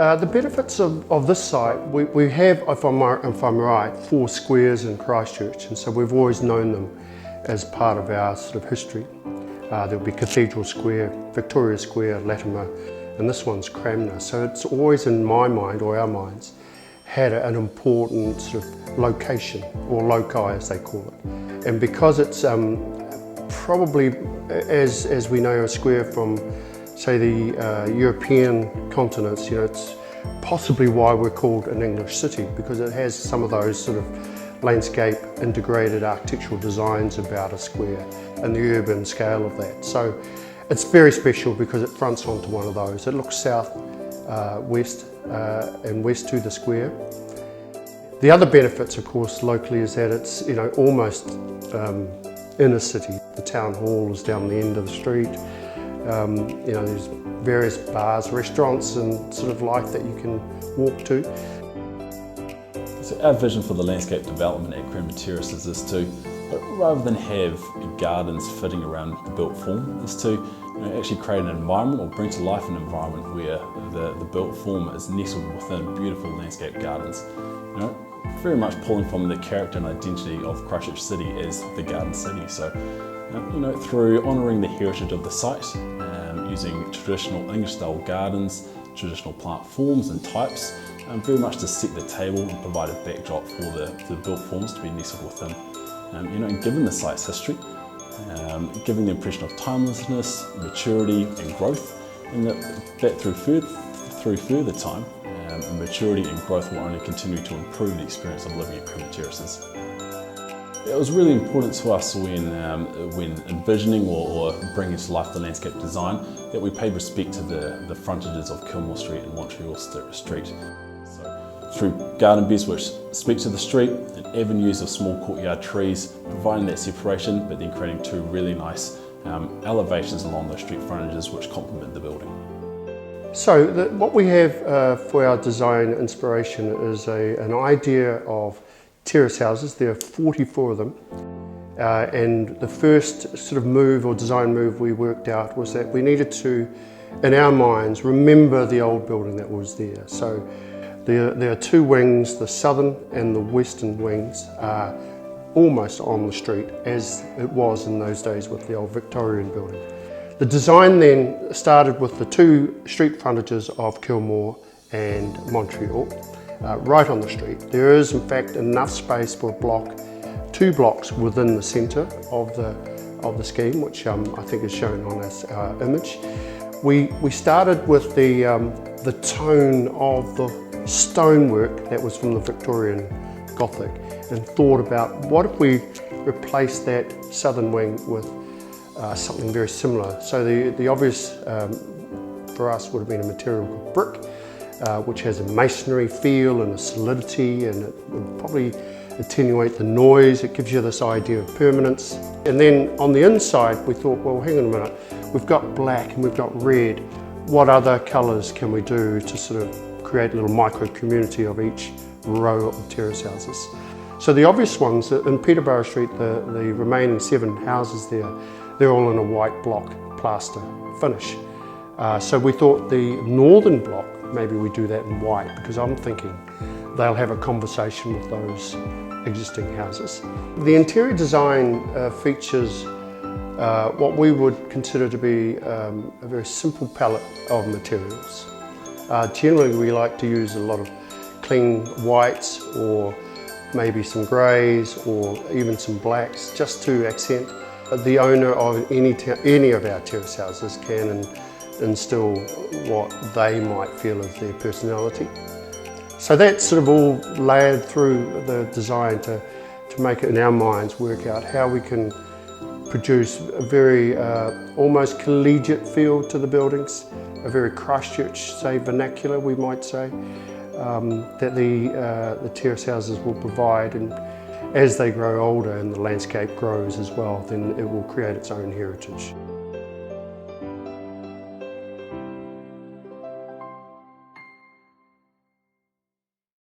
The benefits of this site, we have, if I'm right, 4 squares in Christchurch, and so we've always known them as part of our sort of history. There'll be Cathedral Square, Victoria Square, Latimer, and this one's Cranmer. So it's always in my mind, or our minds, had an important sort of location, or loci as they call it. And because it's probably, as we know, a square from, say, the European continents, you know, it's possibly why we're called an English city, because it has some of those sort of landscape integrated architectural designs about a square and the urban scale of that. So it's very special because it fronts onto one of those. It looks south, west and west to the square. The other benefits, of course, locally is that it's, you know, almost inner city. The town hall is down the end of the street. You know, there's various bars, restaurants and sort of life that you can walk to. So our vision for the landscape development at Cranmer Terraces is to, rather than have gardens fitting around the built form, is to actually create an environment or bring to life an environment where the built form is nestled within beautiful landscape gardens. You know, very much pulling from the character and identity of Christchurch City as the garden city. So, you know, through honouring the heritage of the site, using traditional English-style gardens, traditional plant forms and types, very much to set the table and provide a backdrop for the built forms to be nestled within. You know, and given the site's history, giving the impression of timelessness, maturity and growth, and that through further time, maturity and growth will only continue to improve the experience of living at Cranmer Terraces. It was really important to us when envisioning or bringing to life the landscape design that we paid respect to the frontages of Kilmore Street and Montreal Street. So, through garden beds which speak to the street and avenues of small courtyard trees, providing that separation but then creating 2 really nice elevations along those street frontages which complement the building. So what we have for our design inspiration is an idea of terrace houses. There are 44 of them, and the first sort of move or design move we worked out was that we needed to, in our minds, remember the old building that was there. So there are 2 wings, the southern and the western wings are almost on the street as it was in those days with the old Victorian building. The design then started with the 2 street frontages of Kilmore and Montreal, right on the street. There is in fact enough space for a block, 2 blocks within the centre of the scheme, which I think is shown on this image. We started with the tone of the stonework that was from the Victorian Gothic and thought about what if we replace that southern wing with something very similar. So the obvious for us would have been a material called brick, which has a masonry feel and a solidity, and it would probably attenuate the noise. It gives you this idea of permanence. And then on the inside we thought, well, hang on a minute, we've got black and we've got red. What other colours can we do to sort of create a little micro community of each row of terrace houses? So the obvious ones, in Peterborough Street, the remaining 7 houses there, they're all in a white block plaster finish. So we thought the northern block, maybe we do that in white, because I'm thinking they'll have a conversation with those existing houses. The interior design features what we would consider to be a very simple palette of materials. Generally we like to use a lot of clean whites or maybe some greys or even some blacks, just to accent. The owner of any of our terrace houses can instill what they might feel is their personality. So that's sort of all layered through the design to make it in our minds work out how we can produce a very almost collegiate feel to the buildings, a very Christchurch, say, vernacular we might say, that the terrace houses will provide. And as they grow older and the landscape grows as well, then it will create its own heritage.